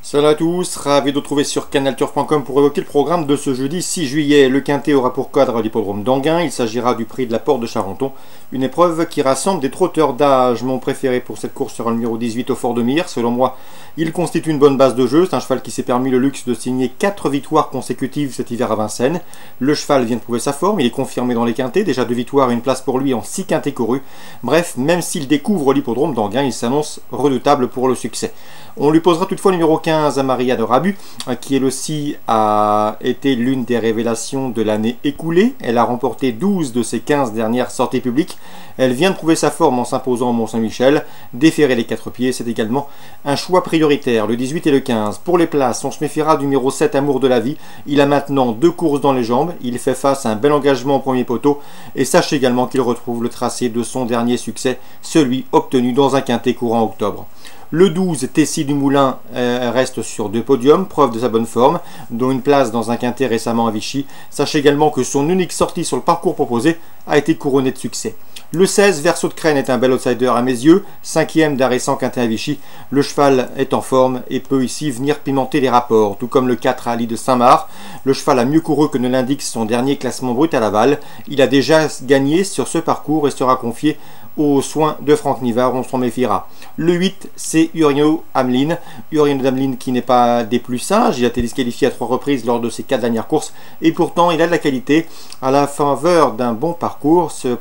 Salut à tous, ravi de vous retrouver sur canalturf.com pour évoquer le programme de ce jeudi 6 juillet. Le Quintet aura pour cadre l'hippodrome d'Anguin. Il s'agira du prix de la Porte de Charenton, une épreuve qui rassemble des trotteurs d'âge. Mon préféré pour cette course sera le numéro 18 au Fort de Mire. Selon moi, il constitue une bonne base de jeu. C'est un cheval qui s'est permis le luxe de signer 4 victoires consécutives cet hiver à Vincennes. Le cheval vient de prouver sa forme, il est confirmé dans les quintets, déjà 2 victoires et une place pour lui en 6 quintets courus. Bref, même s'il découvre l'hippodrome d'Anguin, il s'annonce redoutable pour le succès. On lui posera toutefois le numéro 15 à Maria de Rabu, qui elle aussi a été l'une des révélations de l'année écoulée. Elle a remporté 12 de ses 15 dernières sorties publiques. Elle vient de prouver sa forme en s'imposant au Mont-Saint-Michel. Déférer les 4 pieds, c'est également un choix prioritaire, le 18 et le 15. Pour les places, on se méfiera du numéro 7, Amour de la vie. Il a maintenant 2 courses dans les jambes. Il fait face à un bel engagement au premier poteau. Et sachez également qu'il retrouve le tracé de son dernier succès, celui obtenu dans un quintet courant octobre. Le 12, Tessie du Moulin, reste sur 2 podiums, preuve de sa bonne forme, dont une place dans un quintet récemment à Vichy. Sachez également que son unique sortie sur le parcours proposé a été couronnée de succès. Le 16, Verseau de Crène, est un bel outsider à mes yeux, 5e d'un récent quintet à Vichy. Le cheval est en forme et peut ici venir pimenter les rapports, tout comme le 4 Ali de Saint-Marc. Le cheval a mieux couru que ne l'indique son dernier classement brut à Laval. Il a déjà gagné sur ce parcours et sera confié aux soins de Franck Nivard, on s'en méfiera. Le 8, c'est Uriano Hamlin. Uriano Hamlin qui n'est pas des plus sages, il a été disqualifié à 3 reprises lors de ses 4 dernières courses, et pourtant il a de la qualité. À la faveur d'un bon parcours, se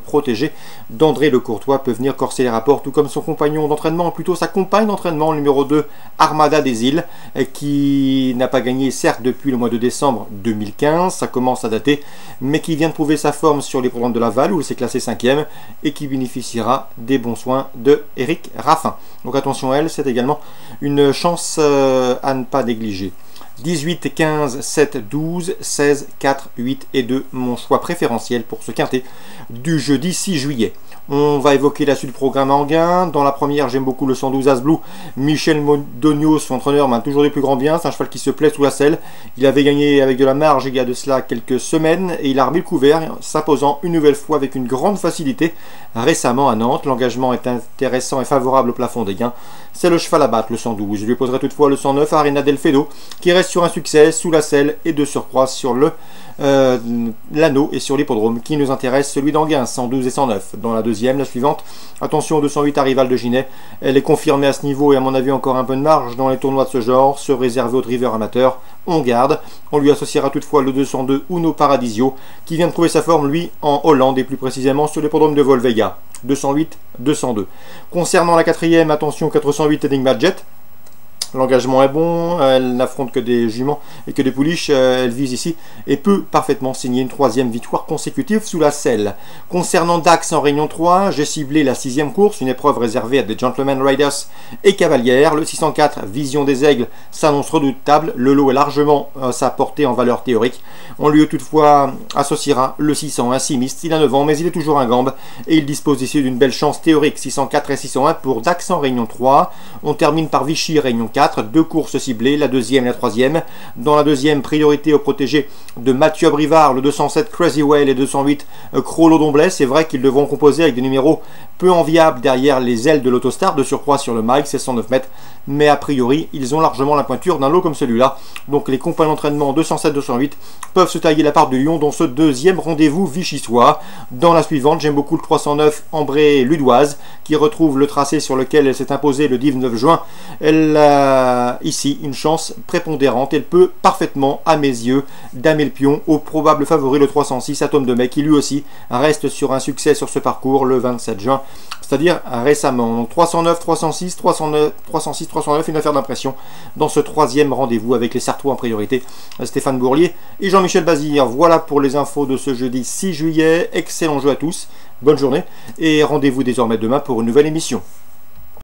protéger d'André Le Courtois peut venir corser les rapports, tout comme son compagnon d'entraînement, plutôt sa compagne d'entraînement, le numéro 2, Armada des Îles, qui n'a pas gagné certes depuis le mois de décembre 2015, ça commence à dater, mais qui vient de prouver sa forme sur les programmes de Laval, où il s'est classé 5e, et qui bénéficiera des bons soins de Eric Raffin. Donc attention à elle, c'est également une chance à ne pas négliger. 18, 15, 7, 12, 16, 4, 8 et 2, mon choix préférentiel pour ce quintet du jeudi 6 juillet. On va évoquer la suite du programme à Anguin. Dans la première, j'aime beaucoup le 112 As-Blue. Michel Modogno, son entraîneur, m'a toujours des plus grands biens. C'est un cheval qui se plaît sous la selle. Il avait gagné avec de la marge il y a de cela quelques semaines et il a remis le couvert, s'imposant une nouvelle fois avec une grande facilité récemment à Nantes. L'engagement est intéressant et favorable au plafond des gains. C'est le cheval à battre, le 112. Je lui poserai toutefois le 109, Arena del Fedo, qui reste sur un succès sous la selle et de surcroît sur l'anneau et sur l'hippodrome qui nous intéresse, celui d'Anguin, 112 et 109. Dans la deuxième, la suivante, attention au 208 à Rival de Ginet. Elle est confirmée à ce niveau et à mon avis encore un peu de marge dans les tournois de ce genre, se réserver aux drivers amateurs. On garde. On lui associera toutefois le 202 Uno Paradisio qui vient de trouver sa forme lui en Hollande et plus précisément sur l'hippodrome de Volvega. 208, 202. Concernant la quatrième, attention 408 Enigma Jet. L'engagement est bon, elle n'affronte que des juments et que des pouliches, elle vise ici et peut parfaitement signer une 3e victoire consécutive sous la selle. Concernant Dax en Réunion 3, j'ai ciblé la 6e course, une épreuve réservée à des Gentlemen Riders et cavalières. Le 604, Vision des Aigles, s'annonce redoutable, le lot est largement sa portée en valeur théorique. On lui toutefois associera le 601 Simiste, il a 9 ans mais il est toujours un gambe et il dispose ici d'une belle chance théorique. 604 et 601 pour Dax en Réunion 3. On termine par Vichy Réunion 4. 2 courses ciblées, la deuxième et la troisième. Dans la deuxième, priorité au protégé de Mathieu Abrivard, le 207 Crazy Whale et 208 Crollo d'Omblay. C'est vrai qu'ils devront composer avec des numéros peu enviables derrière les ailes de l'Autostar, de surcroît sur le Mike, c'est 109 mètres, mais a priori, ils ont largement la pointure d'un lot comme celui-là. Donc les compagnons d'entraînement 207-208 peuvent se tailler la part de Lyon dans ce deuxième rendez-vous vichysois. Dans la suivante, j'aime beaucoup le 309 Ambré Ludoise, qui retrouve le tracé sur lequel elle s'est imposée le 19 juin. Elle a ici une chance prépondérante. Elle peut parfaitement, à mes yeux, damer le pion au probable favori le 306 Atome de Mai, qui lui aussi reste sur un succès sur ce parcours le 27 juin, c'est-à-dire récemment. Donc 309, 306, 309, 306, 309, une affaire d'impression dans ce 3e rendez-vous avec les Sartois en priorité, Stéphane Bourlier et Jean-Michel Bazir. Voilà pour les infos de ce jeudi 6 juillet. Excellent jeu à tous, bonne journée et rendez-vous désormais demain pour une nouvelle émission.